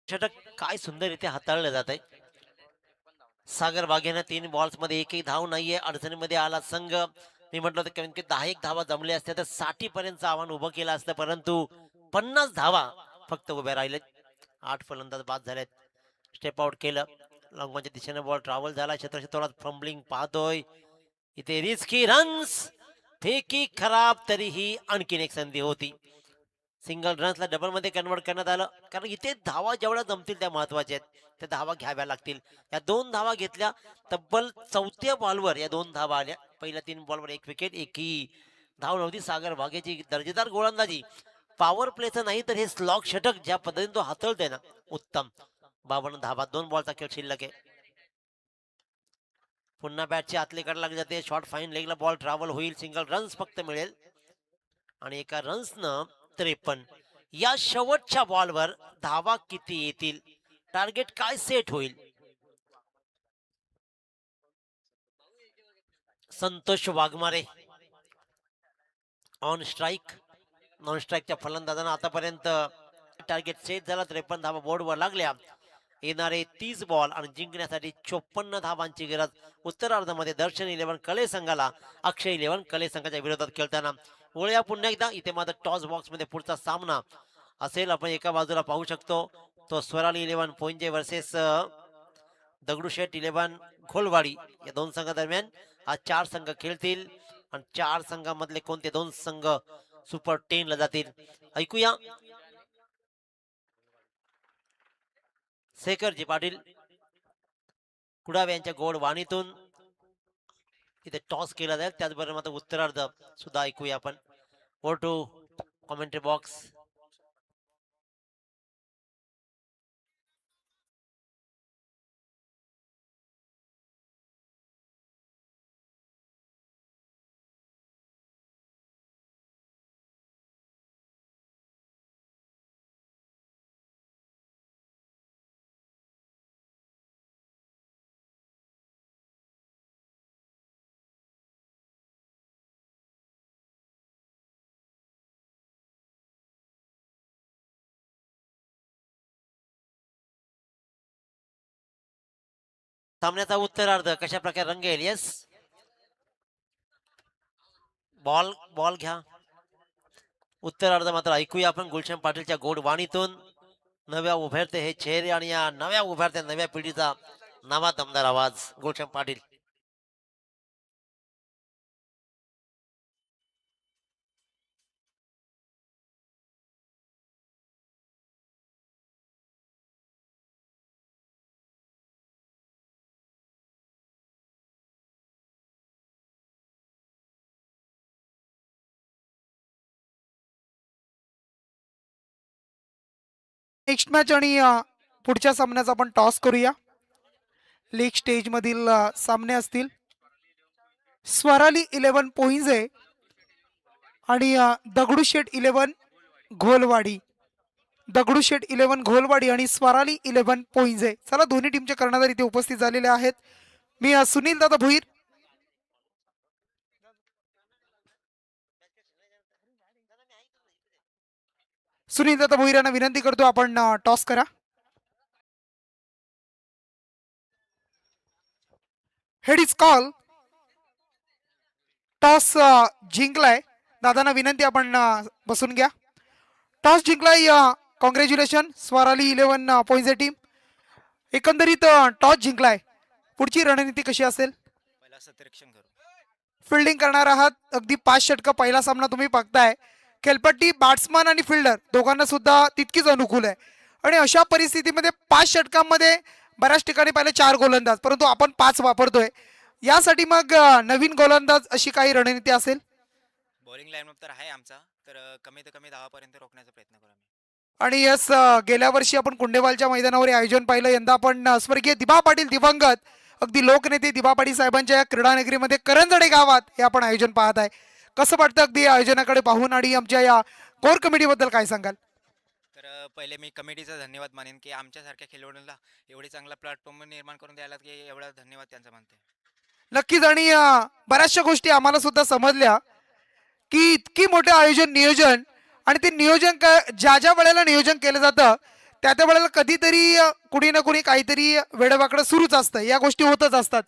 षटक काय सुंदर इथे हाताळलं जात आहे. सागर वाघेनं 3 बॉल्स मध्ये एकही धाव नाहीये. अडचणीमध्ये आला संघ. मी म्हटलं होतं कमीत कमी 10 धावा जमल्या असत्या तर 60 पर्यंत आव्हान उभं केलं असतं, परंतु 50 धावा फक्त उभ्या राहिलेत. 8 फलंदाज बाद झालेत. स्टेप आउट केलं. लॉंगॉनच्या दिशेने बॉल ट्रॅव्हल झाला. क्षेत्रक्षेत्रात फंबलिंग पाहतोय. इथे रिस्की रन्स. फेकी खराब, तरीही आणखीन एक संधी होती. सिंगल रन्सला डबल मध्ये कन्वर्ट करण्यात आलं, कारण इथे धावा जेवढ्या जमतील त्या महत्वाच्या आहेत. त्या धावा घ्याव्या लागतील. या 2 धावा घेतल्या. तब्बल 4थ्या बॉलवर या 2 धावा आल्या. पहिल्या 3 बॉलवर 1 विकेट, एकही धाव नव्हती. सागर वाघेची दर्जेदार गोलंदाजी. पॉवर प्लेचं नाही तर हे स्लॉग षटक ज्या पद्धतीने तो हाताळतोय ना, उत्तम. 52 धावा, 2 बॉलचा खेळ शिल्लक आहे. पुन्हा बॅटची आतली कडे लागली जाते. शॉर्ट फाईन लेगला बॉल ट्रॅव्हल होईल. सिंगल रन्स फक्त मिळेल आणि एका रन्सनं 53. या शेवटच्या बॉलवर धावा किती येतील, टार्गेट काय सेट होईल? Santosh Waghmare on strike. Non स्ट्राईकच्या फलंदाजांना आतापर्यंत टार्गेट सेट झाला. 53 धावा बोर्डवर लागल्या. येणारे 30 बॉल आणि जिंकण्यासाठी 54 धावांची गरज. उत्तरार्धामध्ये दर्शन 11 कले संघाला, अक्षय 11 कले संघाच्या विरोधात खेळताना. वळूया पुन्हा एकदा. इथे मात्र टॉस बॉक्स मध्ये पुढचा सामना असेल. आपण एका बाजूला पाहू शकतो तो स्वराली 11 पोंजे वर्सेस दगडूशेठ 11 घोलवाडी. या दोन संघादरम्यान आज 4 संघ खेळतील आणि 4 संघांमधले कोणते 2 संघ सुपर 10 ला जातील ऐकूया. शेखरजी पाटील कुडावे यांच्या गोड वाणीतून इथे टॉस केला जाईल. त्याचबरोबर मात्र उत्तरार्ध सुद्धा ऐकूया आपण. Go to commentary box. सामन्याचा उत्तरार्ध कशा प्रकारे रंगेल. येस, बॉल बॉल घ्या. उत्तरार्ध मात्र ऐकूया आपण गुलशन पाटीलच्या गोड वाणीतून. नव्या उभारते हे चेहरे आणि या नव्या उभारत्या नव्या पिढीचा नवा दमदार आवाज गुलशन पाटील. नेक्स्ट मॅच आणि पुढच्या सामन्याचा आपण टॉस करूया. लीग स्टेज मधील सामने असतील. स्वराली 11 पोइंजे आणि दगडूशेठ 11 घोलवाडी. दगडूशेठ 11 घोलवाडी आणि स्वराली 11 पोइंजे. चला, दोन्ही टीमचे कर्णधार इथे उपस्थित झालेले आहेत. मी सुनील दादा भुईर. सुनील दादा भुईर यांना विनंती करतो आपण टॉस करा. Head is call. टॉस जिंकलाय. दादांना विनंती आपण बसून घ्या. टॉस जिंकलाय. कॉंग्रॅच्युलेशन स्वराली 11 पोइंजे टीम. एकंदरीत टॉस जिंकलाय. पुढची रणनीती कशी असेल? फिल्डिंग करणार आहात. अगदी 5 षटकं पहिला सामना तुम्ही बघताय. खेळपट्टी बॅट्समन आणि फिल्डर दोघांना सुद्धा तितकीच अनुकूल आहे. आणि अशा परिस्थितीमध्ये 5 षटकांमध्ये बऱ्याच ठिकाणी पहिले 4 गोलंदाज, परंतु आपण 5 वापरतोय. यासाठी मग नवीन गोलंदाज अशी काही रणनीती असेल? बॉलिंग लाईनअप तर आहे आमचा, तर कमीत कमी 10 पर्यंत रोखण्याचा प्रयत्न करू आम्ही. आणि यस, गेल्या वर्षी आपण कुंडेवालच्या मैदानावर हे आयोजन पाहिलं. यंदा आपण स्वर्गीय दिबा पाटील दिवंगत अगदी लोकनेते दिबा पाटील साहेबांच्या या क्रीडा नगरीमध्ये करंजडे गावात हे आपण आयोजन पाहत आहे. कसं वाटतं अगदी आयोजनाकडे पाहून आणि आमच्या या कोर कमिटीबद्दल काय सांगाल? तर पहिले मी कमिटीचा धन्यवाद मानेन की आमच्यासारख्या खेळाडूंना एवढी चांगला प्लॅटफॉर्म निर्माण करून द्यायला, की एवढा धन्यवाद त्यांचा मानते. नक्कीच. आणि बऱ्याचशा गोष्टी आम्हाला सुद्धा समजल्या की इतकी मोठे आयोजन नियोजन आणि ते नियोजन ज्या ज्या वेळेला नियोजन केलं जातं त्या त्या वेळेला कधीतरी कुणी ना कुणी काहीतरी वेडवाकडं सुरूच असतं. या गोष्टी होतच असतात.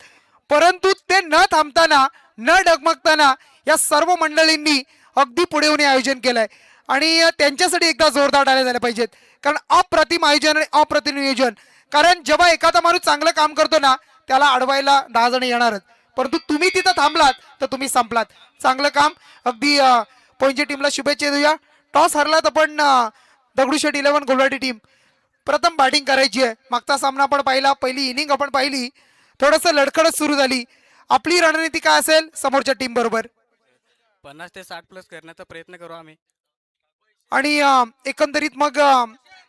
परंतु ते न थांबताना न डगमगताना या सर्व मंडळींनी अगदी पुढे येऊन आयोजन केलंय आणि त्यांच्यासाठी एकदा जोरदार टाळ्या झाल्या पाहिजेत. कारण अप्रतिम आयोजन आणि अप्रतिम नियोजन. कारण जेव्हा एखादा माणूस चांगलं काम करतो ना त्याला अडवायला 10 जण येणारच. परंतु तुम्ही तिथं थांबलात तर तुम्ही संपलात. चांगलं काम. अगदी पोइंजे टीमला शुभेच्छा देऊया. टॉस हरलात आपण. दगडूशेठ 11 घोलवाडी टीम प्रथम बॅटिंग करायची आहे. मागचा सामना आपण पाहिला, पहिली इनिंग आपण पाहिली, थोडंसं लढखडच सुरू झाली. आपली रणनीती काय असेल समोरच्या टीम बरोबर? 50 ते 60 प्लस करण्याचा प्रयत्न करू आम्ही. आणि एकंदरीत मग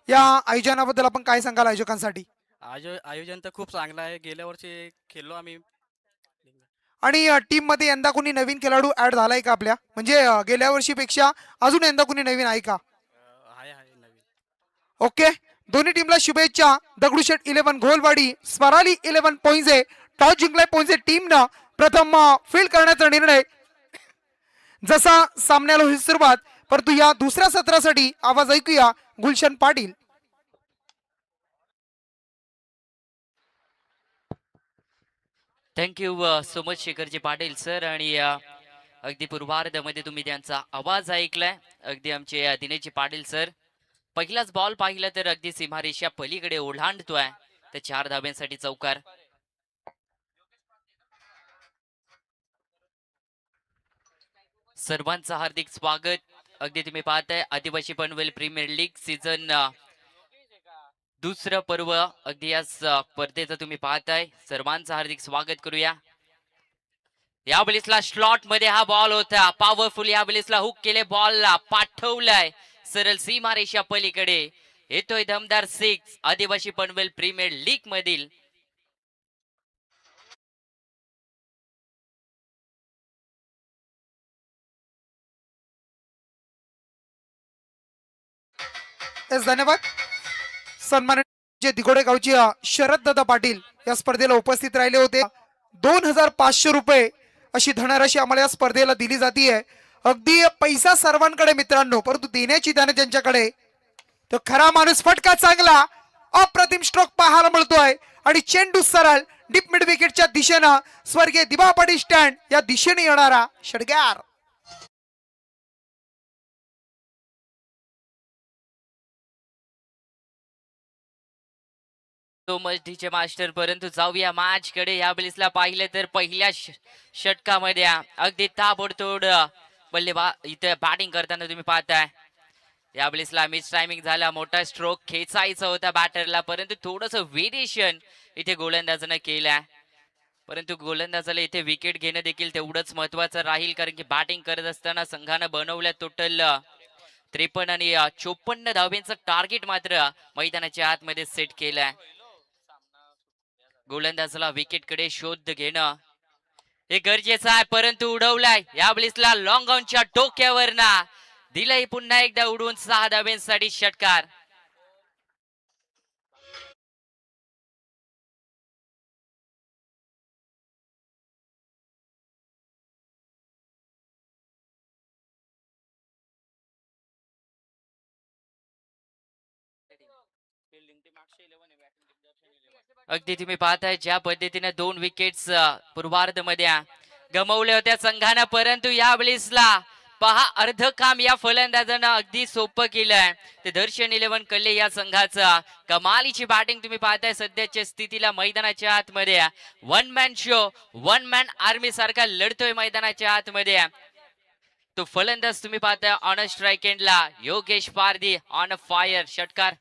या आयोजनाबद्दल आपण काय सांगाल आयोजकांसाठी? आयोजन तर खूप चांगलं आहे. गेल्या वर्षी खेळलो आम्ही. आणि टीम मध्ये यंदा कोणी नवीन खेळाडू ऍड झालाय का आपल्या, म्हणजे गेल्या वर्षीपेक्षा अजून यंदा कोणी नवीन आहे का? आहे नवीन. ओके, दोन्ही टीमला शुभेच्छा. दगडूशेठ 11 घोलवाडी, स्वराली 11 पोइंजे टॉस जिंकलाय. पोइंजे टीमनं प्रथम फील्ड करण्याचा निर्णय. जसा सामन्याला होईल सुरुवात, परंतु या दुसऱ्या सत्रासाठी आवाज ऐकूया Gulshan Patil. Thank you so much Shekharji Patil sir. आणि अगदी पूर्वार्धामध्ये तुम्ही त्यांचा आवाज ऐकलाय. अगदी आमचे दिनेशजी पाटील सर. पहिलाच बॉल पाहिला तर अगदी सीमारेषा पलीकडे ओलांडतोय. तर 4 धाब्यांसाठी चौकार. सर्वांचं हार्दिक स्वागत. अगदी तुम्ही पाहताय आदिवासी पनवेल प्रीमियर लीग सीझन दुसरं पर्व अगदी या स्पर्धेचं तुम्ही पाहताय. सर्वांचं हार्दिक स्वागत करूया. या बलिसला स्लॉट मध्ये हा बॉल होता. पॉवरफुल या बलिसला हुक केले, बॉलला पाठवलाय सरळ सीमारेषा पलीकडे. येतोय दमदार 6 आदिवासी पनवेल प्रीमियर लीग मधील. धन्यवाद. सन्मानित दिघोडे गावचे शरद दादा पाटील या स्पर्धेला उपस्थित राहिले होते. 2500 रुपये अशी धनराशी आम्हाला या स्पर्धेला दिली जाते. अगदी पैसा सर्वांकडे मित्रांनो, परंतु देण्याची त्याने त्यांच्याकडे. तो खरा माणूस. फटका चांगला, अप्रतिम स्ट्रोक पाहायला मिळतोय आणि चेंडू सरळ डीप मिड विकेटच्या दिशेनं स्वर्गीय दिबा पाटील स्टँड या दिशेने येणारा षडगार. तो मस्तीचे मास्टर. परंतु जाऊया मॅच कडे. या बलिसला पाहिलं तर पहिल्या षटकामध्ये अगदी ताबडतोड इथे बॅटिंग करताना तुम्ही पाहताय. या बलिसला मिस टायमिंग झाला. मोठा स्ट्रोक खेचायचा होता बॅटरला, परंतु थोडस व्हेरिएशन इथे गोलंदाजानं केलं. परंतु गोलंदाजाला इथे विकेट घेणं देखील तेवढंच महत्वाचं राहील, कारण की बॅटिंग करत असताना संघानं बनवल्या टोटल 53 आणि 54 धावांचं टार्गेट मात्र मैदानाच्या आतमध्ये सेट केलंय. गोलंदाजाला विकेट कडे शोध घेणं हे गरजेचं आहे, परंतु उडवलाय या बलिसला लॉंग ऑनच्या डोक्यावर ना दिलंय. पुन्हा एकदा उडवून 6 धाब्यांसाठी षटकार. अगदी तुम्ही पाहताय ज्या पद्धतीने 2 विकेट्स पूर्वार्ध मध्ये गमावल्या होत्या संघानं, परंतु या बलिसला पहा अर्ध काम या फलंदाजानं अगदी सोपं केलंय. ते दर्शन 11 कल्ले या संघाचं कमालीची बॅटिंग तुम्ही पाहताय. सध्याच्या स्थितीला मैदानाच्या आतमध्ये 1 मॅन शो 1 मॅन आर्मी सारखा लढतोय मैदानाच्या आतमध्ये. तो फलंदाज तुम्ही पाहताय ऑन अ स्ट्राईक एंडला योगेश पारधी ऑन अ फायर. षटकार.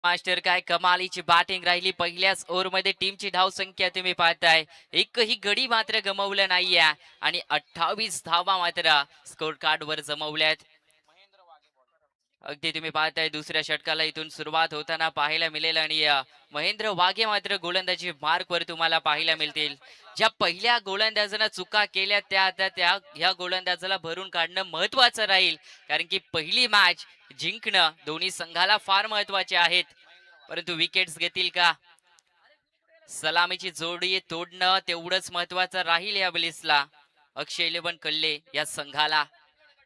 मास्टर काय कमालीची बॅटिंग राहिली. पहिल्याच ओव्हरमध्ये टीमची धाव संख्या तुम्ही पाहताय. एकही गडी मात्र गमावलं नाहीये आणि 28 धावा मात्र स्कोर कार्ड वर जमवल्यात. अगदी तुम्ही पाहताय दुसऱ्या षटकाला इथून सुरुवात होताना पाहायला मिळेल आणि महेंद्र वाघे मात्र गोलंदाजी मार्क वर तुम्हाला पाहायला मिळतील. ज्या पहिल्या गोलंदाजानं चुका केल्या त्या आता ह्या गोलंदाजाला भरून काढणं महत्वाचं राहील, कारण की पहिली मॅच जिंकणं दोन्ही संघाला फार महत्वाचे आहेत. परंतु विकेट्स घेतील का? सलामीची जोडी तोडणं तेवढंच महत्वाचं राहील या बलिसला. अक्षय 11 कल्ले या संघाला.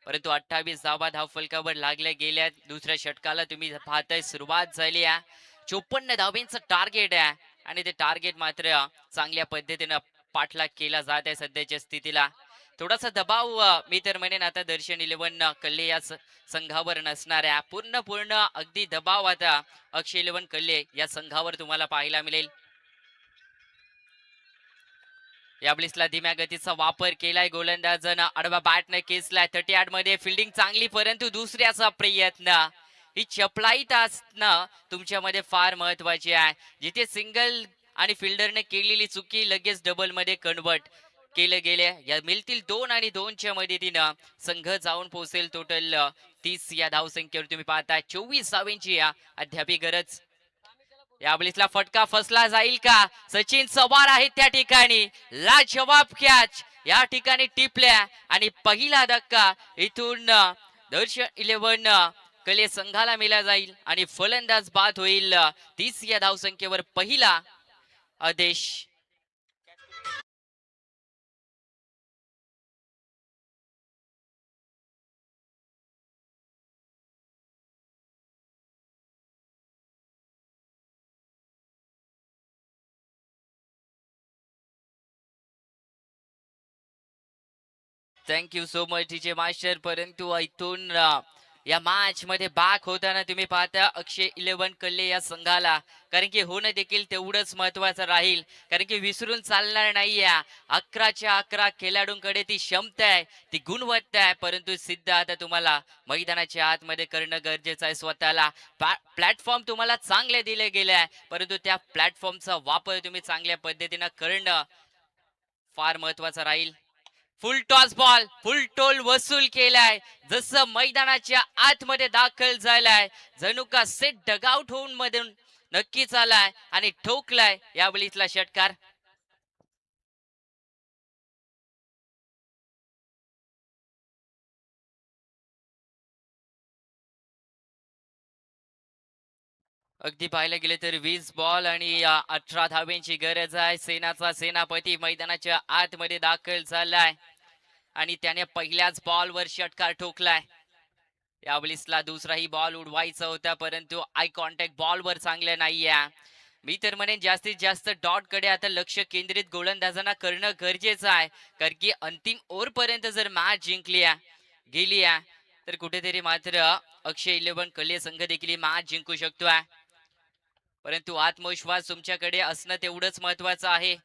परंतु 28 धावा धाव फलकावर लागल्या गेल्या. दुसऱ्या षटकाला तुम्ही पाहताय सुरुवात झाली आहे. 54 धावांचं टार्गेट आहे आणि ते टार्गेट मात्र चांगल्या पद्धतीनं पाठलाग केला जात आहे सध्याच्या स्थितीला. थोडासा दबाव मी तर म्हणेन आता दर्शन 11 कल्ले या संघावर नसणार आहे. पूर्ण अगदी दबाव आता अक्षय 11 कल्ले या संघावर तुम्हाला पाहायला मिळेल. या ब्लिसला धीम्या गतीचा वापर केलाय गोलंदाजानं आडवा बॅटने केसलाय 38 मध्ये फिल्डिंग चांगली परंतु दुसऱ्याचा प्रयत्न ही चपळाईत असणं तुमच्यामध्ये फार महत्वाची आहे. जिथे सिंगल आणि फिल्डरने केलेली चुकी लगेच डबल मध्ये कन्वर्ट केलं गेले. या मिळतील 2 आणि 2च्या मदतीनं संघ जाऊन पोहोचेल टोटल 30 या धावसंख्येवर. तुम्ही पाहताय 24 धावांची या अद्यापी गरज. या बळीसला फटका फसला जाईल का? सचिन सवार आहेत त्या ठिकाणी. लाजवाब कॅच या ठिकाणी टिपल्या आणि पहिला धक्का इथून दर्शन 11 कले संघाला मिळाला जाईल आणि फलंदाज बाद होईल 30 या धावसंख्येवर पहिला आदेश. Thank you so much DJ master. परंतु इथून या मॅच मध्ये बॅक होताना तुम्ही पाहता अक्षय 11 कल्ले या संघाला, कारण की होणं देखील तेवढंच महत्वाचं राहील. कारण की विसरून चालणार नाहीये. 11च्या 11 खेळाडूंकडे ती क्षमता आहे, ती गुणवत्ता आहे, परंतु सिद्ध आता तुम्हाला मैदानाच्या आतमध्ये करणं गरजेचं आहे. स्वतःला प्लॅटफॉर्म तुम्हाला चांगले दिले गेले आहे, परंतु त्या प्लॅटफॉर्मचा वापर तुम्ही चांगल्या पद्धतीनं करणं फार महत्वाचं राहील. फुल टॉस बॉल फुल टोल वसूल केलाय. जसं मैदानाच्या आतमध्ये दाखल झालाय जणू का सेट डगआउट होऊन मधून नक्कीच आलाय आणि ठोकलाय या बळीतला षटकार. अगदी पाहायला गेले तर 20 बॉल आणि 18 धाव्यांची गरज आहे. सेनाचा सेनापती मैदानाच्या आतमध्ये दाखल झालाय आणि त्याने पहिल्याच बॉलवर षटकार ठोकलाय. या बळीसला दुसराही बॉल उडवायचा होता, परंतु आय कॉन्टॅक्ट बॉलवर चांगलं नाहीये. मी तर म्हणेन जास्तीत जास्त डॉट कडे आता लक्ष केंद्रित गोलंदाजांना करणं गरजेचं आहे, कारण की अंतिम ओव्हर पर्यंत जर मॅच जिंकली गेली तर कुठेतरी मात्र अक्षय 11 कले संघ देखील मॅच जिंकू शकतोय. परंतु आत्मविश्वास तुमच्याकडे असणं तेवढंच महत्वाचं आहे.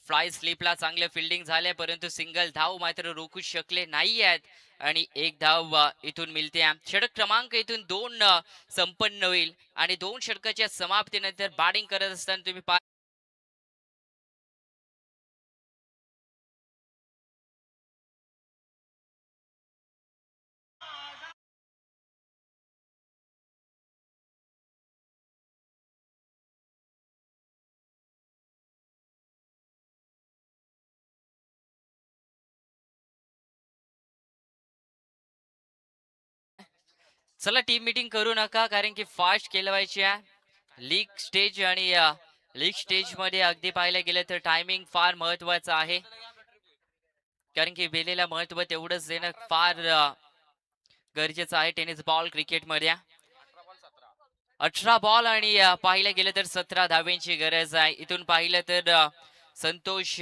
फ्लाय स्लिपला चांगलं फिल्डिंग झालंय, परंतु सिंगल धाव मात्र रोखू शकले नाही आहेत आणि एक धाव इथून मिळते. षटक क्रमांक इथून 2 संपन्न होईल आणि 2 षटकाच्या समाप्तीनंतर बॅटिंग करत असताना तुम्ही चला टीम मीटिंग करू नका, कारण की फास्ट केलवायची आहे लीग स्टेज आणि लीग स्टेज मध्ये अगदी पाहायला गेलं तर टायमिंग फार महत्वाचं आहे, कारण की वेळेला महत्व तेवढंच देणं फार गरजेचं आहे टेनिस बॉल क्रिकेट मध्ये. 18 बॉल आणि पाहिलं गेलं तर 17 धाव्यांची गरज आहे. इथून पाहिलं तर संतोष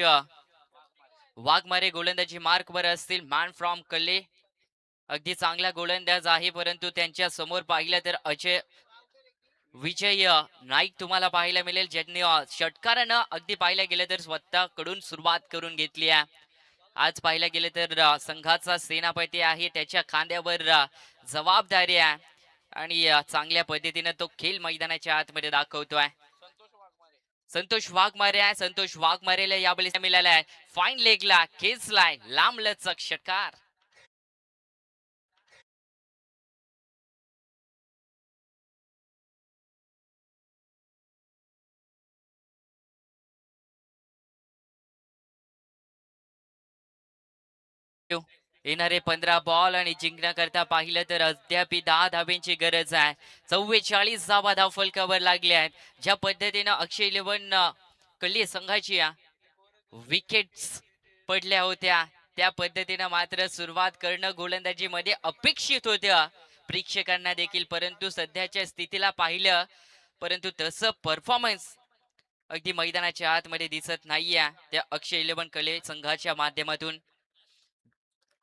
वाघमारे गोलंदाजी मार्क वर असतील. मॅन फ्रॉम कल्ले अगदी चांगला गोलंदाज आहे, परंतु त्यांच्या समोर पाहिलं तर अजय विजय नाईक तुम्हाला पाहायला मिळेल, ज्यांनी षटकारानं अगदी पाहायला गेलं तर स्वतःकडून सुरुवात करून घेतली आहे. आज पाहायला गेलं तर संघाचा सेनापती आहे, त्याच्या खांद्यावर जबाबदारी आहे आणि चांगल्या पद्धतीने तो खेळ मैदानाच्या आतमध्ये दाखवतोय. संतोष वाघमारे आहे. संतोष वाघमारेला यावेळी मिळाला आहे फाईन लेगला खेचलाय लांब लचक षटकार. येणारे 15 बॉल आणि जिंकण्याकरता पाहिलं तर अद्याप 10 धाब्यांची गरज आहे. 44 धावा धाव फलकावर लागल्या आहेत. ज्या पद्धतीनं अक्षय 11 कल्ले संघाची विकेट्स पडल्या होत्या त्या पद्धतीनं मात्र सुरुवात करणं गोलंदाजीमध्ये अपेक्षित होतं प्रेक्षकांना देखील, परंतु सध्याच्या स्थितीला पाहिलं परंतु तसं परफॉर्मन्स अगदी मैदानाच्या आतमध्ये दिसत नाहीये त्या अक्षय 11 कले संघाच्या माध्यमातून.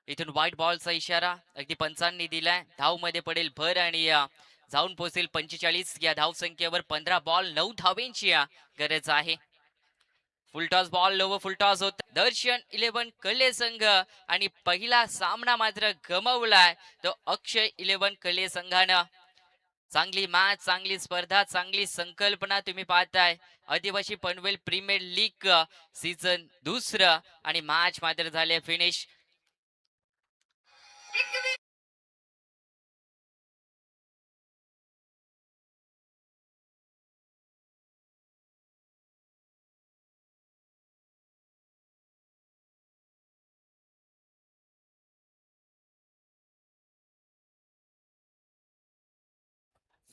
इथून व्हाईट बॉलचा इशारा अगदी पंचांनी दिलाय. धाव मध्ये पडेल भर आणि जाऊन पोहोचेल 45 या धाव संख्येवर. 15 बॉल 9 धावेंची गरज आहे. फुलटॉस बॉल लोव फुलटॉस होत दर्शन 11 कले संघ आणि पहिला सामना मात्र गमावलाय तो अक्षय 11 कले संघानं. चांगली मॅच, चांगली स्पर्धा, चांगली संकल्पना तुम्ही पाहताय. आदिवासी पनवेल प्रीमियर लीग सीझन दुसरं आणि मॅच मात्र झाले फिनिश.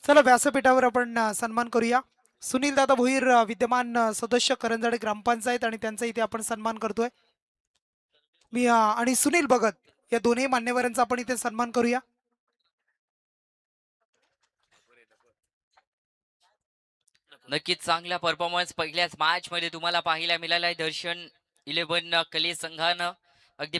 चला व्यासपीठावर आपण सन्मान करूया. सुनील दादा भोईर विद्यमान सदस्य करंजाडे ग्रामपंचायत आणि त्यांचा इथे आपण सन्मान करतोय. मी आणि सुनील भगत या दोन्ही मान्यवरांचा आपण इथे सन्मान करूया. नक्कीच चांगला परफॉर्मन्स पहिल्याच मॅच मध्ये तुम्हाला पाहायला मिळालाय दर्शन 11 कले संघानं.